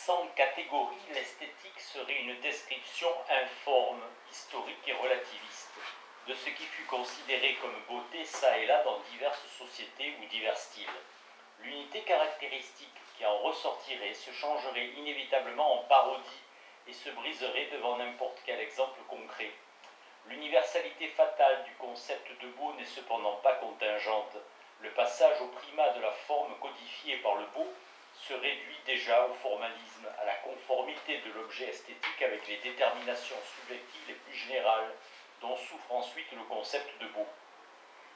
Sans catégorie, l'esthétique serait une description informe, historique et relativiste de ce qui fut considéré comme beauté çà et là dans diverses sociétés ou divers styles. L'unité caractéristique qui en ressortirait se changerait inévitablement en parodie et se briserait devant n'importe quel exemple concret. L'universalité fatale du concept de beau n'est cependant pas contingente. Le passage au primat de la forme codifiée par le beau se réduit déjà au formalisme, à la conformité de l'objet esthétique avec les déterminations subjectives les plus générales, dont souffre ensuite le concept de beau.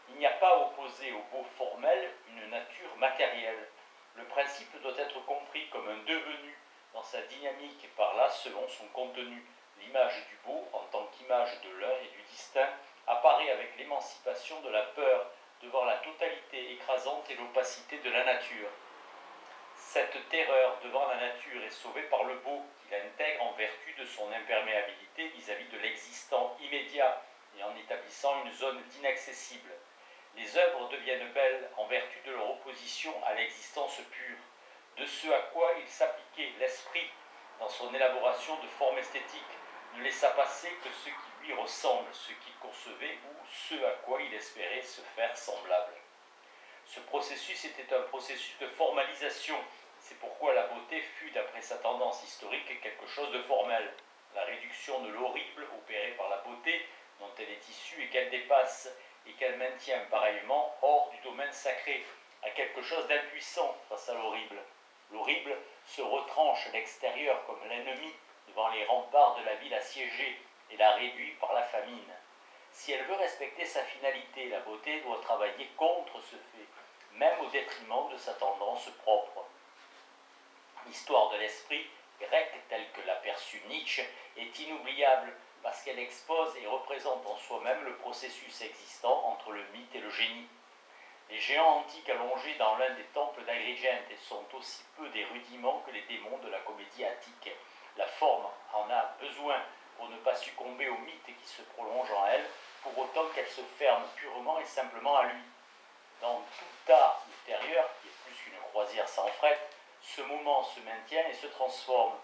Il n'y a pas à opposer au beau formel une nature matérielle. Le principe doit être compris comme un devenu dans sa dynamique et par là selon son contenu. L'image du beau, en tant qu'image de l'un et du distinct, apparaît avec l'émancipation de la peur devant la totalité écrasante et l'opacité de la nature. Cette terreur devant la nature est sauvée par le beau, qui l'intègre en vertu de son imperméabilité vis-à-vis de l'existant immédiat et en établissant une zone d'inaccessible. Les œuvres deviennent belles en vertu de leur opposition à l'existence pure, de ce à quoi il s'appliquait l'esprit dans son élaboration de formes esthétiques, ne laissa passer que ce qui lui ressemble, ce qu'il concevait ou ce à quoi il espérait se faire semblable. Ce processus était un processus de formalisation. C'est pourquoi la beauté fut, d'après sa tendance historique, quelque chose de formel. La réduction de l'horrible opérée par la beauté, dont elle est issue et qu'elle dépasse, et qu'elle maintient pareillement hors du domaine sacré, à quelque chose d'impuissant face à l'horrible. L'horrible se retranche à l'extérieur comme l'ennemi devant les remparts de la ville assiégée et la réduit par la famine. Si elle veut respecter sa finalité, la beauté doit travailler contre ce fait, même au détriment de sa tendance propre. L'histoire de l'esprit grec, telle que l'a perçue Nietzsche, est inoubliable parce qu'elle expose et représente en soi-même le processus existant entre le mythe et le génie. Les géants antiques allongés dans l'un des temples d'Agrigente sont aussi peu des rudiments que les démons de la comédie attique. La forme en a besoin pour ne pas succomber au mythe qui se prolonge en elle, pour autant qu'elle se ferme purement et simplement à lui. Dans tout art ultérieur, qui est plus qu'une croisière sans fret, ce moment se maintient et se transforme.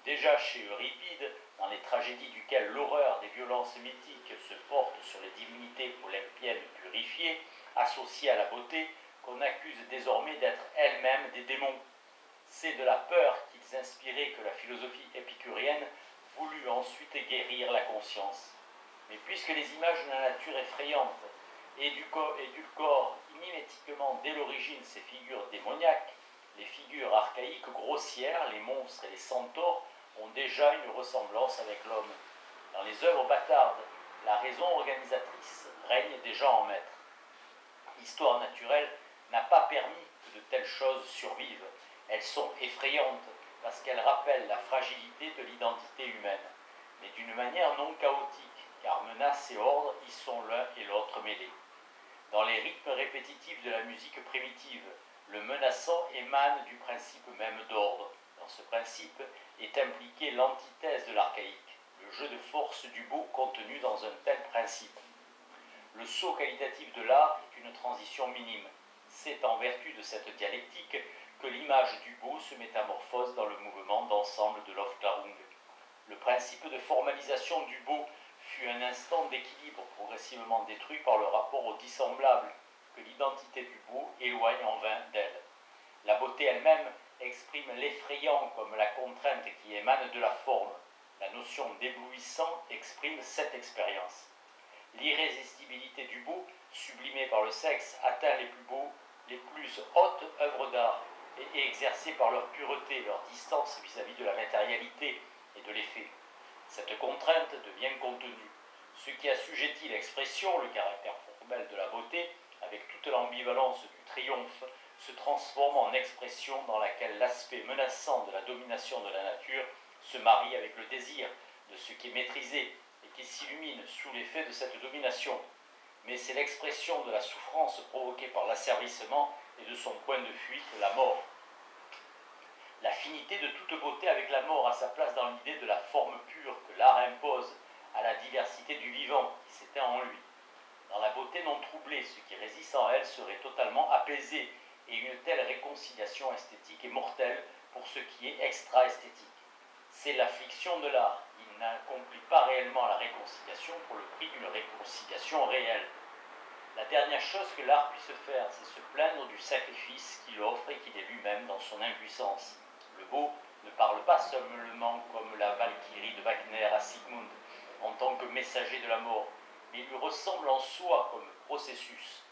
Déjà chez Euripide, dans les tragédies duquel l'horreur des violences mythiques se porte sur les divinités olympiennes purifiées, associées à la beauté, qu'on accuse désormais d'être elles-mêmes des démons. C'est de la peur qu'ils inspiraient que la philosophie épicurienne voulut ensuite guérir la conscience. Mais puisque les images de la nature effrayante et du corps imimétiquement dès l'origine ces figures démoniaques, les figures archaïques grossières, les monstres et les centaures ont déjà une ressemblance avec l'homme. Dans les œuvres bâtardes, la raison organisatrice règne déjà en maître. L'histoire naturelle n'a pas permis que de telles choses survivent. Elles sont effrayantes parce qu'elles rappellent la fragilité de l'identité humaine, mais d'une manière non chaotique, car menace et ordre y sont l'un et l'autre mêlés. Dans les rythmes répétitifs de la musique primitive, le menaçant émane du principe même d'ordre. Dans ce principe est impliquée l'antithèse de l'archaïque, le jeu de force du beau contenu dans un tel principe. Le saut qualitatif de l'art est une transition minime. C'est en vertu de cette dialectique que l'image du beau se métamorphose dans le mouvement d'ensemble de l'Aufklärung. Le principe de formalisation du beau fut un instant d'équilibre progressivement détruit par le rapport au dissemblable que l'identité du beau éloigne en vain d'elle. La beauté elle-même exprime l'effrayant comme la contrainte qui émane de la forme. La notion d'éblouissant exprime cette expérience. L'irrésistibilité du beau, sublimée par le sexe, atteint les plus hautes œuvres d'art et est exercée par leur pureté, leur distance vis-à-vis de la matérialité et de l'effet. Cette contrainte devient contenue. Ce qui assujettit l'expression, le caractère formel de la beauté, avec toute l'ambivalence du triomphe, se transforme en expression dans laquelle l'aspect menaçant de la domination de la nature se marie avec le désir de ce qui est maîtrisé et qui s'illumine sous l'effet de cette domination. Mais c'est l'expression de la souffrance provoquée par l'asservissement et de son point de fuite, la mort. L'affinité de toute beauté avec la mort a sa place dans l'idée de la forme pure que l'art impose à la diversité du vivant qui s'éteint en lui. Dans la beauté non troublée, ce qui résiste en elle serait totalement apaisé, et une telle réconciliation esthétique est mortelle pour ce qui est extra-esthétique. C'est l'affliction de l'art. Il n'accomplit pas réellement la réconciliation pour le prix d'une réconciliation réelle. La dernière chose que l'art puisse faire, c'est se plaindre du sacrifice qu'il offre et qu'il est lui-même dans son impuissance. Le beau ne parle pas seulement comme la Valkyrie de Wagner à Sigmund, en tant que messager de la mort, mais il lui ressemble en soi comme processus.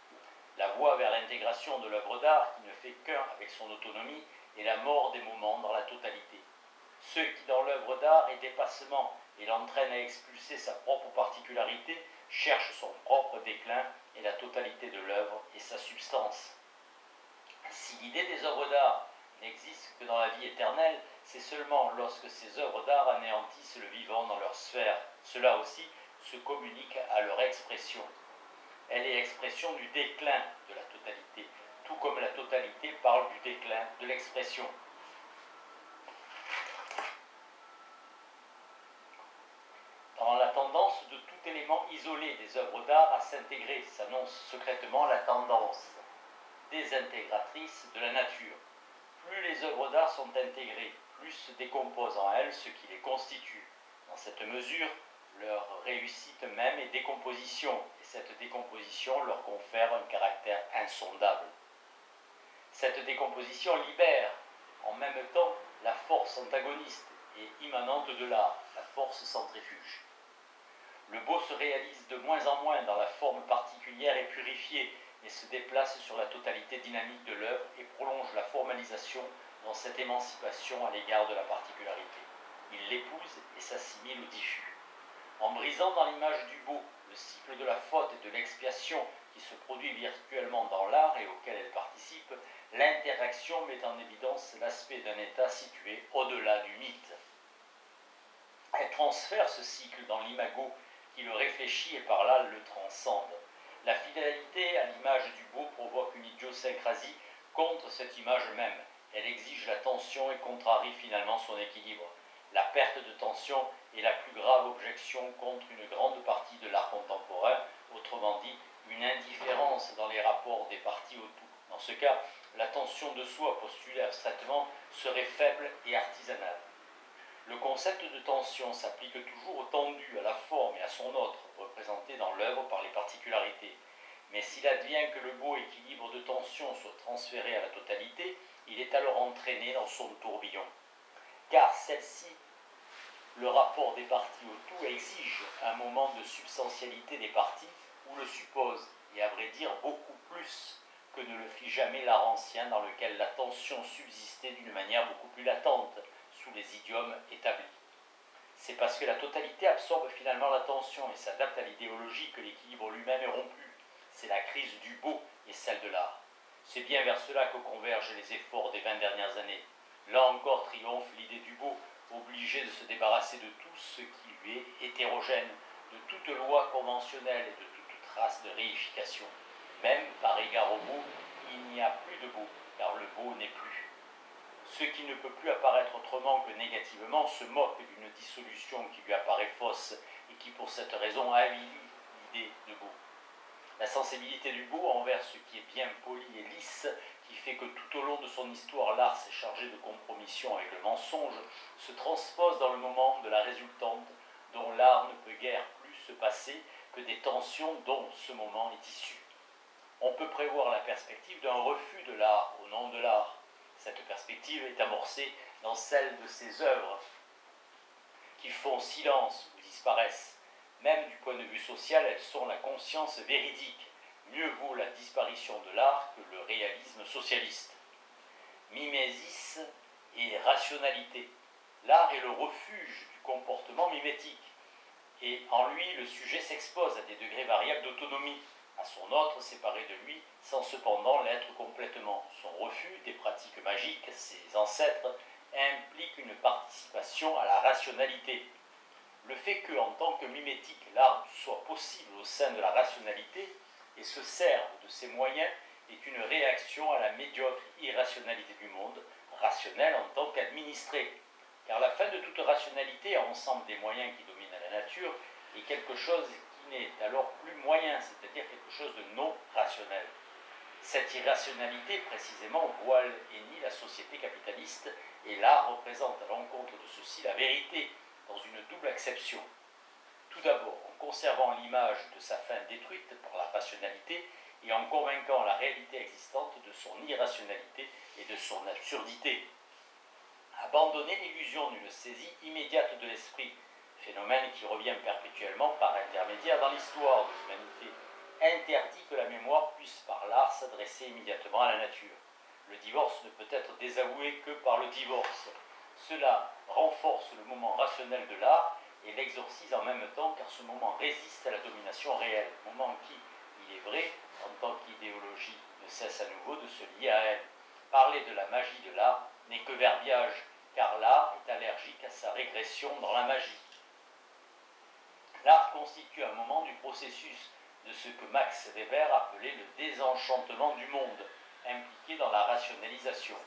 La voie vers l'intégration de l'œuvre d'art, qui ne fait qu'un avec son autonomie, est la mort des moments dans la totalité. Ceux qui, dans l'œuvre d'art, est dépassement et l'entraînent à expulser sa propre particularité, cherchent son propre déclin et la totalité de l'œuvre et sa substance. Si l'idée des œuvres d'art n'existe que dans la vie éternelle, c'est seulement lorsque ces œuvres d'art anéantissent le vivant dans leur sphère. Cela aussi se communique à leur expression. Elle est expression du déclin de la totalité, tout comme la totalité parle du déclin de l'expression. Dans la tendance de tout élément isolé des œuvres d'art à s'intégrer, s'annonce secrètement la tendance désintégratrice de la nature. Plus les œuvres d'art sont intégrées, plus se décompose en elles ce qui les constitue. Dans cette mesure, leur réussite même est décomposition, et cette décomposition leur confère un caractère insondable. Cette décomposition libère en même temps la force antagoniste et immanente de l'art, la force centrifuge. Le beau se réalise de moins en moins dans la forme particulière et purifiée, mais se déplace sur la totalité dynamique de l'œuvre et prolonge la formalisation dans cette émancipation à l'égard de la particularité. Il l'épouse et s'assimile au diffus. En brisant dans l'image du beau le cycle de la faute et de l'expiation qui se produit virtuellement dans l'art et auquel elle participe, l'interaction met en évidence l'aspect d'un état situé au-delà du mythe. Elle transfère ce cycle dans l'imago qui le réfléchit et par là le transcende. La fidélité à l'image du beau provoque une idiosyncrasie contre cette image même. Elle exige la tension et contrarie finalement son équilibre. La perte de tension est la plus grave objection contre une grande partie de l'art contemporain, autrement dit, une indifférence dans les rapports des parties au tout. Dans ce cas, la tension de soi postulée abstraitement serait faible et artisanale. Le concept de tension s'applique toujours au tendu, à la forme et à son autre, représenté dans l'œuvre par les particularités. Mais s'il advient que le beau équilibre de tension soit transféré à la totalité, il est alors entraîné dans son tourbillon. Car celle-ci, le rapport des parties au tout, exige un moment de substantialité des parties, ou le suppose, et à vrai dire beaucoup plus que ne le fit jamais l'art ancien dans lequel la tension subsistait d'une manière beaucoup plus latente, sous les idiomes établis. C'est parce que la totalité absorbe finalement la tension et s'adapte à l'idéologie que l'équilibre lui-même est rompu. C'est la crise du beau et celle de l'art. C'est bien vers cela que convergent les efforts des 20 dernières années. Là encore triomphe l'idée du beau, obligé de se débarrasser de tout ce qui lui est hétérogène, de toute loi conventionnelle et de toute trace de réification. Même par égard au beau, il n'y a plus de beau, car le beau n'est plus. Ce qui ne peut plus apparaître autrement que négativement se moque d'une dissolution qui lui apparaît fausse et qui pour cette raison avilit l'idée de beau. La sensibilité du beau envers ce qui est bien poli et lisse, qui fait que tout au long de son histoire l'art s'est chargé de compromission avec le mensonge, se transpose dans le moment de la résultante, dont l'art ne peut guère plus se passer que des tensions dont ce moment est issu. On peut prévoir la perspective d'un refus de l'art au nom de l'art. Cette perspective est amorcée dans celle de ces œuvres qui font silence ou disparaissent. Même du point de vue social, elles sont la conscience véridique. Mieux vaut la disparition de l'art que le réalisme socialiste. Mimésis et rationalité. L'art est le refuge du comportement mimétique. Et en lui, le sujet s'expose à des degrés variables d'autonomie, à son autre séparé de lui, sans cependant l'être complètement. Son refus des pratiques magiques, ses ancêtres, implique une participation à la rationalité. Le fait que, en tant que mimétique, l'art soit possible au sein de la rationalité et se serve de ses moyens est une réaction à la médiocre irrationalité du monde, rationnel en tant qu'administré. Car la fin de toute rationalité, à ensemble des moyens qui dominent la nature, est quelque chose qui n'est alors plus moyen, c'est-à-dire quelque chose de non rationnel. Cette irrationalité, précisément, voile et nie la société capitaliste, et l'art représente à l'encontre de ceci la vérité, dans une double acception. Tout d'abord, en conservant l'image de sa fin détruite par la rationalité, et en convainquant la réalité existante de son irrationalité et de son absurdité. Abandonner l'illusion d'une saisie immédiate de l'esprit, phénomène qui revient perpétuellement par intermédiaire dans l'histoire de l'humanité, interdit que la mémoire puisse par l'art s'adresser immédiatement à la nature. Le divorce ne peut être désavoué que par le divorce. Cela renforce le moment rationnel de l'art et l'exorcise en même temps, car ce moment résiste à la domination réelle, moment qui, il est vrai, en tant qu'idéologie, ne cesse à nouveau de se lier à elle. Parler de la magie de l'art n'est que verbiage, car l'art est allergique à sa régression dans la magie. L'art constitue un moment du processus de ce que Max Weber appelait le désenchantement du monde, impliqué dans la rationalisation.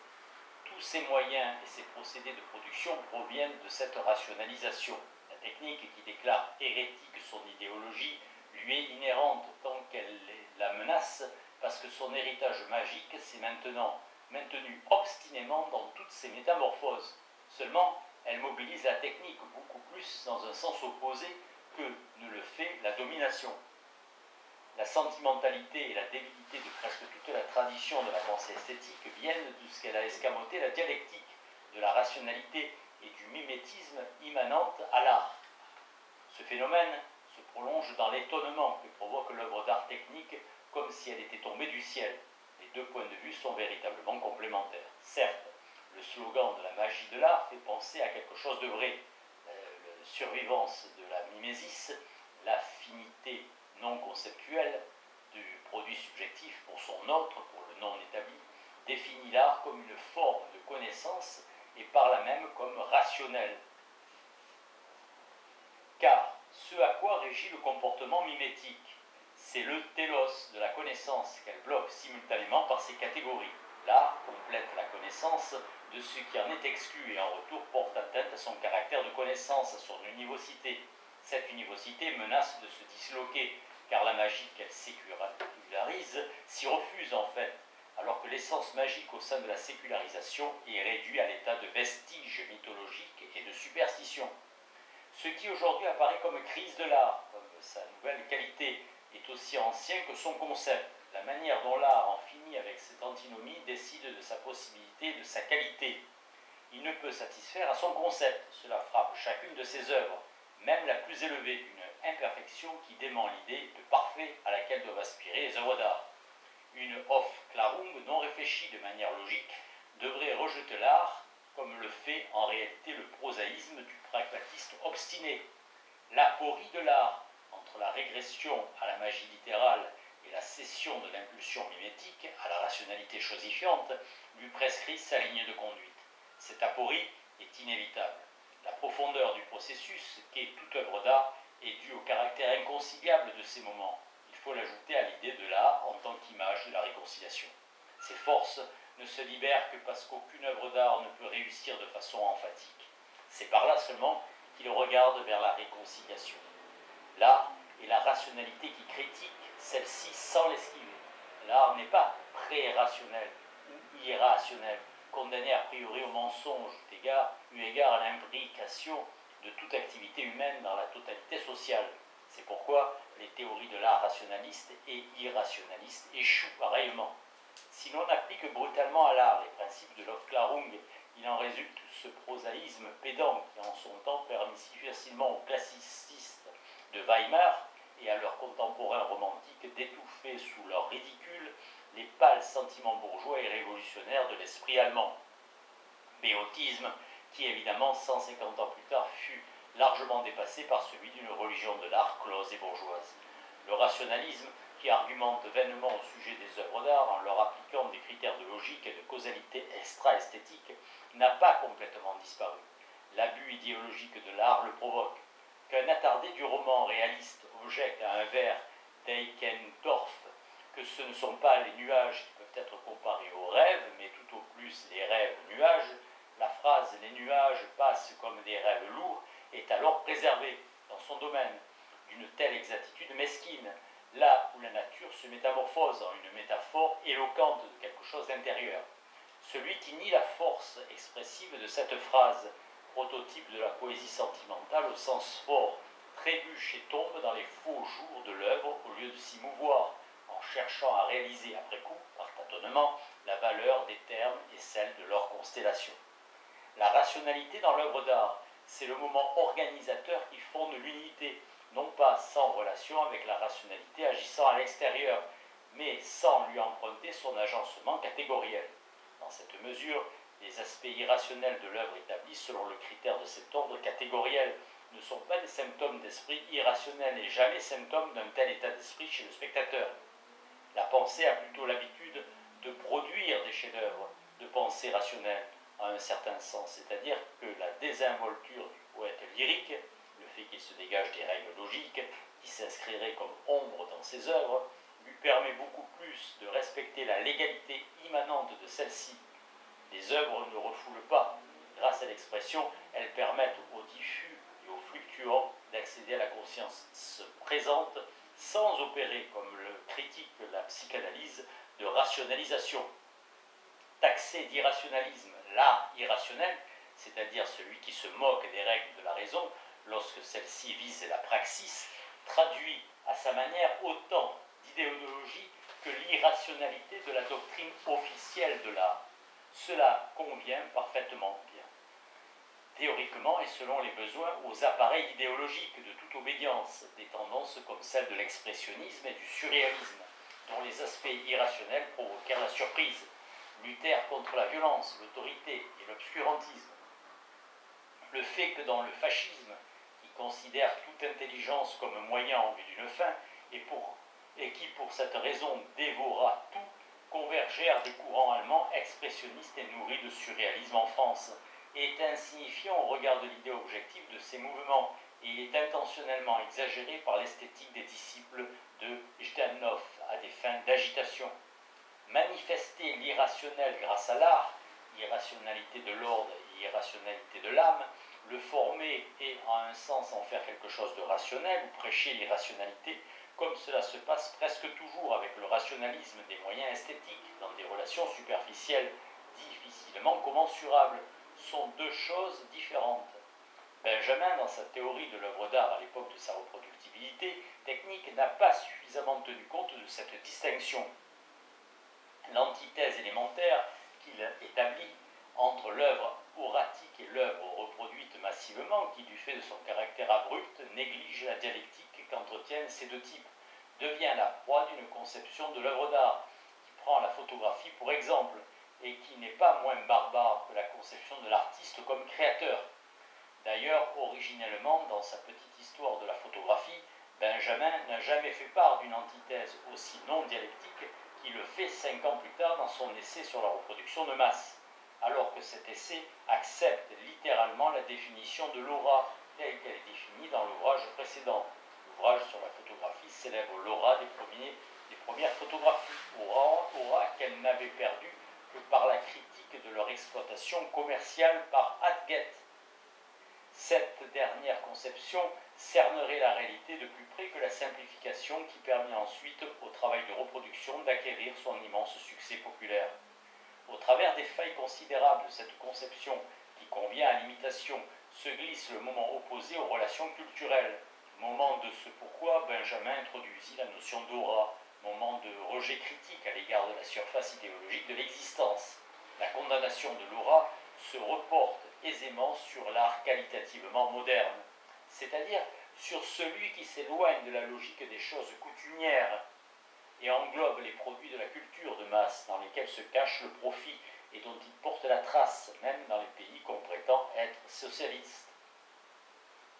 Tous ces moyens et ces procédés de production proviennent de cette rationalisation. La technique qui déclare hérétique son idéologie lui est inhérente tant qu'elle la menace, parce que son héritage magique s'est maintenu obstinément dans toutes ses métamorphoses. Seulement, elle mobilise la technique beaucoup plus dans un sens opposé que ne le fait la domination. La sentimentalité et la débilité de presque toute la tradition de la pensée esthétique viennent de ce qu'elle a escamoté la dialectique de la rationalité et du mimétisme immanente à l'art. Ce phénomène se prolonge dans l'étonnement que provoque l'œuvre d'art technique, comme si elle était tombée du ciel. Les deux points de vue sont véritablement complémentaires. Certes, le slogan de la magie de l'art fait penser à quelque chose de vrai. La survivance de la mimésis, l'affinité non conceptuelle du produit subjectif pour son autre, pour le non établi, définit l'art comme une forme de connaissance et par là même comme rationnelle. Car ce à quoi régit le comportement mimétique, c'est le télos de la connaissance qu'elle bloque simultanément par ses catégories. L'art complète la connaissance de ce qui en est exclu et en retour porte atteinte à son caractère de connaissance, à son univocité. Cette univocité menace de se disloquer, car la magie qu'elle sécularise s'y refuse en fait, alors que l'essence magique au sein de la sécularisation est réduite à l'état de vestige mythologique et de superstition. Ce qui aujourd'hui apparaît comme crise de l'art, comme sa nouvelle qualité, est aussi ancien que son concept. La manière dont l'art en finit avec cette antinomie décide de sa possibilité et de sa qualité. Il ne peut satisfaire à son concept, cela frappe chacune de ses œuvres, même la plus élevée, une imperfection qui dément l'idée de parfait à laquelle doivent aspirer les œuvres d'art. Une Aufklärung non réfléchie de manière logique devrait rejeter l'art comme le fait en réalité le prosaïsme du pragmatiste obstiné. L'aporie de l'art, entre la régression à la magie littérale et la cession de l'impulsion mimétique à la rationalité chosifiante, lui prescrit sa ligne de conduite. Cette aporie est inévitable. La profondeur du processus qu'est toute œuvre d'art est due au caractère inconciliable de ces moments. Il faut l'ajouter à l'idée de l'art en tant qu'image de la réconciliation. Ces forces ne se libèrent que parce qu'aucune œuvre d'art ne peut réussir de façon emphatique. C'est par là seulement qu'il regarde vers la réconciliation. L'art est la rationalité qui critique celle-ci sans l'esquiver. L'art n'est pas pré-rationnel ou irrationnel, condamné a priori au mensonge, eu égard à l'imbrication de toute activité humaine dans la totalité sociale. C'est pourquoi les théories de l'art rationaliste et irrationaliste échouent pareillement. Si l'on applique brutalement à l'art les principes de l'Aufklärung, il en résulte ce prosaïsme pédant qui en son temps permit si facilement aux classicistes de Weimar et à leurs contemporains romantiques d'étouffer sous leur ridicule les pâles sentiments bourgeois et révolutionnaires de l'esprit allemand. Béotisme qui, évidemment, 150 ans plus tard, fut largement dépassé par celui d'une religion de l'art close et bourgeoise. Le rationalisme, qui argumente vainement au sujet des œuvres d'art en leur appliquant des critères de logique et de causalité extra-esthétique, n'a pas complètement disparu. L'abus idéologique de l'art le provoque. Qu'un attardé du roman réaliste objecte à un vers d'Eichendorff que ce ne sont pas les nuages qui peuvent être comparés aux rêves, mais tout au plus les rêves nuages, la phrase « les nuages passent comme des rêves lourds » est alors préservée dans son domaine d'une telle exactitude mesquine là où la nature se métamorphose en une métaphore éloquente de quelque chose d'intérieur. Celui qui nie la force expressive de cette phrase, prototype de la poésie sentimentale au sens fort, trébuche et tombe dans les faux jours de l'œuvre au lieu de s'y mouvoir, en cherchant à réaliser après coup, par tâtonnement, la valeur des termes et celle de leur constellation. La rationalité dans l'œuvre d'art, c'est le moment organisateur qui fonde l'unité, non pas sans relation avec la rationalité agissant à l'extérieur, mais sans lui emprunter son agencement catégoriel. Dans cette mesure, les aspects irrationnels de l'œuvre établie selon le critère de cet ordre catégoriel ne sont pas des symptômes d'esprit irrationnel et jamais symptômes d'un tel état d'esprit chez le spectateur. La pensée a plutôt l'habitude de produire des chefs-d'œuvre de pensée rationnelle, en un certain sens, c'est-à-dire que la désinvolture du poète lyrique, le fait qu'il se dégage des règles logiques qui s'inscriraient comme ombre dans ses œuvres, lui permet beaucoup plus de respecter la légalité immanente de celle-ci. Les œuvres ne refoulent pas. Grâce à l'expression, elles permettent aux diffus et aux fluctuants d'accéder à la conscience présente sans opérer, comme le critique la psychanalyse, de rationalisation. Taxé d'irrationalisme l'art irrationnel, c'est-à-dire celui qui se moque des règles de la raison lorsque celle-ci vise la praxis, traduit à sa manière autant d'idéologie que l'irrationalité de la doctrine officielle de l'art. Cela convient parfaitement bien, théoriquement et selon les besoins, aux appareils idéologiques de toute obédience, des tendances comme celles de l'expressionnisme et du surréalisme, dont les aspects irrationnels provoquèrent la surprise, luttèrent contre la violence, l'autorité et l'obscurantisme. Le fait que dans le fascisme, qui considère toute intelligence comme moyen en vue d'une fin, et qui pour cette raison dévora tout, convergèrent des courants allemands expressionnistes et nourris de surréalisme en France, est insignifiant au regard de l'idée objective de ces mouvements, et il est intentionnellement exagéré par l'esthétique des disciples de Zhdanov à des fins d'agitation. Manifester l'irrationnel grâce à l'art, irrationalité de l'ordre et irrationalité de l'âme, le former et en un sens en faire quelque chose de rationnel ou prêcher l'irrationalité, comme cela se passe presque toujours avec le rationalisme des moyens esthétiques dans des relations superficielles difficilement commensurables, sont deux choses différentes. Benjamin, dans sa théorie de l'œuvre d'art à l'époque de sa reproductibilité technique, n'a pas suffisamment tenu compte de cette distinction. L'antithèse élémentaire qu'il établit entre l'œuvre oratique et l'œuvre reproduite massivement, qui du fait de son caractère abrupt néglige la dialectique qu'entretiennent ces deux types, devient la proie d'une conception de l'œuvre d'art, qui prend la photographie pour exemple, et qui n'est pas moins barbare que la conception de l'artiste comme créateur. D'ailleurs, originellement, dans sa petite histoire de la photographie, Benjamin n'a jamais fait part d'une antithèse aussi non dialectique qu'il le fait 5 ans plus tard dans son essai sur la reproduction de masse, alors que cet essai accepte littéralement la définition de l'aura telle qu'elle est définie dans l'ouvrage précédent. L'ouvrage sur la photographie célèbre l'aura des premières photographies, aura qu'elle n'avait perdue que par la critique de leur exploitation commerciale par Atget. Cette dernière conception cernerait la réalité de plus près que la simplification qui permet ensuite au travail de reproduction d'acquérir son immense succès populaire. Au travers des failles considérables de cette conception qui convient à l'imitation, se glisse le moment opposé aux relations culturelles, moment de ce pourquoi Benjamin introduisit la notion d'aura, moment de rejet critique à l'égard de la surface idéologique de l'existence. La condamnation de l'aura se reporte aisément sur l'art qualitativement moderne, c'est-à-dire sur celui qui s'éloigne de la logique des choses coutumières et englobe les produits de la culture de masse dans lesquels se cache le profit et dont il porte la trace, même dans les pays qu'on prétend être socialistes.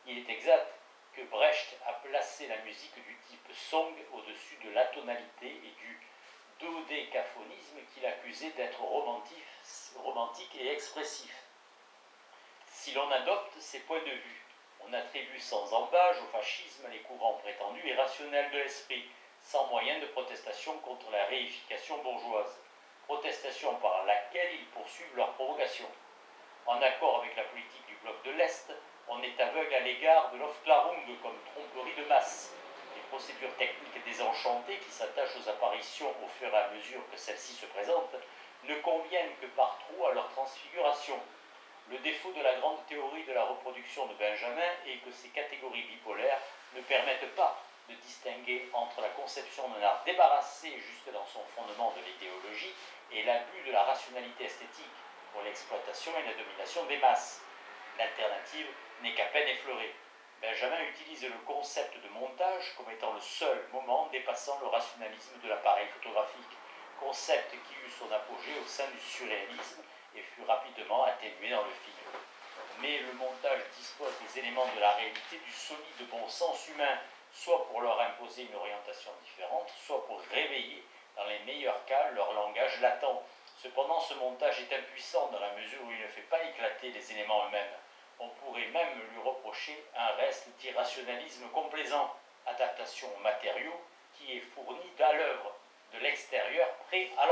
Il est exact que Brecht a placé la musique du type song au-dessus de l'atonalité et du dodécaphonisme qu'il accusait d'être romantique et expressif. Si l'on adopte ces points de vue, on attribue sans embâche au fascisme les courants prétendus et rationnels de l'esprit, sans moyen de protestation contre la réification bourgeoise, protestation par laquelle ils poursuivent leur provocation. En accord avec la politique du bloc de l'Est, on est aveugle à l'égard de l'Aufklärung comme tromperie de masse. Les procédure technique désenchantée qui s'attache aux apparitions au fur et à mesure que celles-ci se présentent, ne conviennent que par trop à leur transfiguration. Le défaut de la grande théorie de la reproduction de Benjamin est que ces catégories bipolaires ne permettent pas de distinguer entre la conception d'un art débarrassé jusque dans son fondement de l'idéologie et l'abus de la rationalité esthétique pour l'exploitation et la domination des masses. L'alternative n'est qu'à peine effleurée. Benjamin utilise le concept de montage comme étant le seul moment dépassant le rationalisme de l'appareil photographique, concept qui eut son apogée au sein du surréalisme et fut rapidement atténué dans le film. Mais le montage dispose des éléments de la réalité du solide bon sens humain, soit pour leur imposer une orientation différente, soit pour réveiller, dans les meilleurs cas, leur langage latent. Cependant, ce montage est impuissant dans la mesure où il ne fait pas éclater les éléments eux-mêmes. On pourrait même lui reprocher un reste d'irrationalisme complaisant, adaptation aux matériaux qui est fournie à l'œuvre, de l'extérieur prêt à l'entrée.